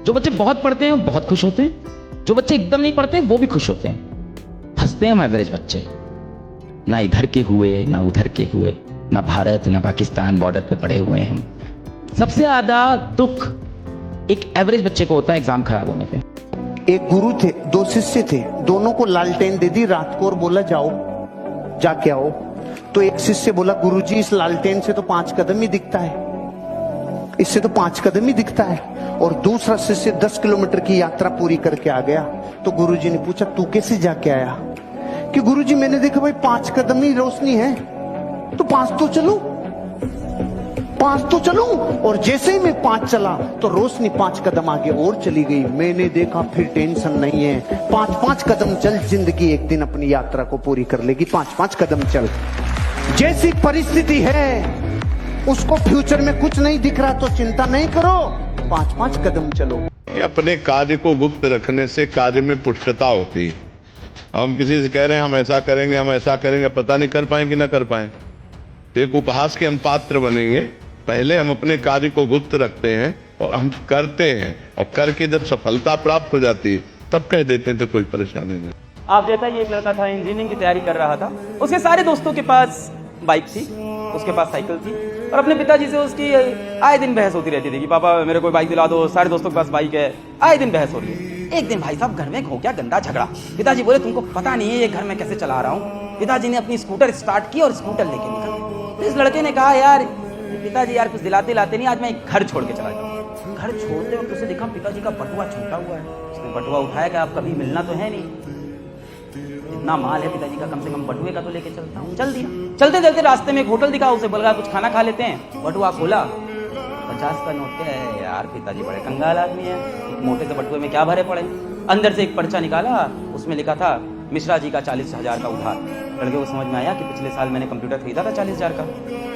जो बच्चे बहुत पढ़ते हैं वो बहुत खुश होते हैं, जो बच्चे एकदम नहीं पढ़ते वो भी खुश होते हैं। हंसते हैं हम एवरेज बच्चे, ना इधर के हुए ना उधर के हुए, ना भारत ना पाकिस्तान बॉर्डर पे पड़े हुए हैं। सबसे ज्यादा दुख एक एवरेज बच्चे को होता है एग्जाम खराब होने पे। एक गुरु थे, दो शिष्य थे, दोनों को लालटेन दे दी रात को और बोला जाओ जाके आओ। तो एक शिष्य बोला गुरुजी इस लालटेन से तो 5 कदम ही दिखता है, इससे तो 5 कदम ही दिखता है। और दूसरा शिष्य 10 किलोमीटर की यात्रा पूरी करके आ गया। तो गुरुजी ने पूछा तू कैसे जाके आया? कि गुरुजी मैंने देखा भाई 5 कदम ही रोशनी है, तो 5 तो चलूं। और जैसे ही मैं 5 चला तो रोशनी 5 कदम आगे और चली गई। मैंने देखा फिर टेंशन नहीं है, 5-5 कदम चल, जिंदगी एक दिन अपनी यात्रा को पूरी कर लेगी। 5-5 कदम चल। जैसी परिस्थिति है उसको फ्यूचर में कुछ नहीं दिख रहा तो चिंता नहीं करो, 5-5 कदम चलो। अपने कार्य को गुप्त रखने से कार्य में पुष्टता होती है। हम किसी से कह रहे हैं हम ऐसा करेंगे, पता नहीं कर पाएंगे ना कर पाए, एक उपहास के हम पात्र बनेंगे। पहले हम अपने कार्य को गुप्त रखते हैं और हम करते हैं, और करके जब सफलता प्राप्त हो जाती है तब कह देते हैं तो कोई परेशानी नहीं। आप देखा ये एक लड़का था, इंजीनियरिंग की तैयारी कर रहा था। उसके सारे दोस्तों के पास बाइक थी, उसके पास साइकिल थी, और अपने पिताजी से उसकी आए दिन बहस होती रहती थी कि पापा मेरे को बाइक दिला दो, सारे दोस्तों के पास बाइक है, आए दिन बहस हो रही है। एक दिन भाई साहब घर में हो गया गंदा झगड़ा। पिताजी बोले तुमको पता नहीं है ये घर में कैसे चला रहा हूँ। पिताजी ने अपनी स्कूटर स्टार्ट की और स्कूटर लेके निकल। तो इस लड़के ने कहा यार पिताजी यार कुछ दिलाते लाते नहीं, आज मैं एक घर छोड़ के चला जाऊँ। घर छोड़ते वक्त उसे देखा पिताजी का बटुआ छूटा हुआ है। उसने बटुआ उठाया कि आप कभी मिलना तो है नहीं, इतना माल है पिताजी का, कम से कम बटुए का तो लेके चलता हूँ। चल दिया। चलते चलते रास्ते में एक होटल दिखा, उसे बोला कुछ खाना खा लेते हैं। बटुआ खोला, 50 का नोट है यार। पिताजी बड़े कंगाल आदमी है, मोटे से बटुए में क्या भरे पड़े। अंदर से एक पर्चा निकाला, उसमें लिखा था मिश्रा जी का 40,000 का उधार। लड़के को समझ में आया कि पिछले साल मैंने कंप्यूटर खरीदा था 40,000 का,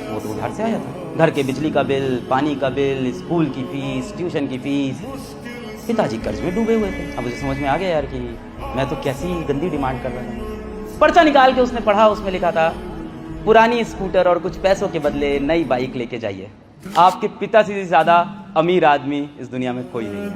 वो तो उधार से आया था। घर के बिजली का बिल, पानी का बिल, स्कूल की फीस, ट्यूशन की फीस। पिताजी कर्ज में डूबे हुए थे। अब उसे समझ में आ गया यार कि मैं तो कैसी गंदी डिमांड कर रहा था। पर्चा निकाल के उसने पढ़ा, उसमें लिखा था पुरानी स्कूटर और कुछ पैसों के बदले नई बाइक लेके जाइए। आपके पिता से ज्यादा अमीर आदमी इस दुनिया में कोई नहीं है।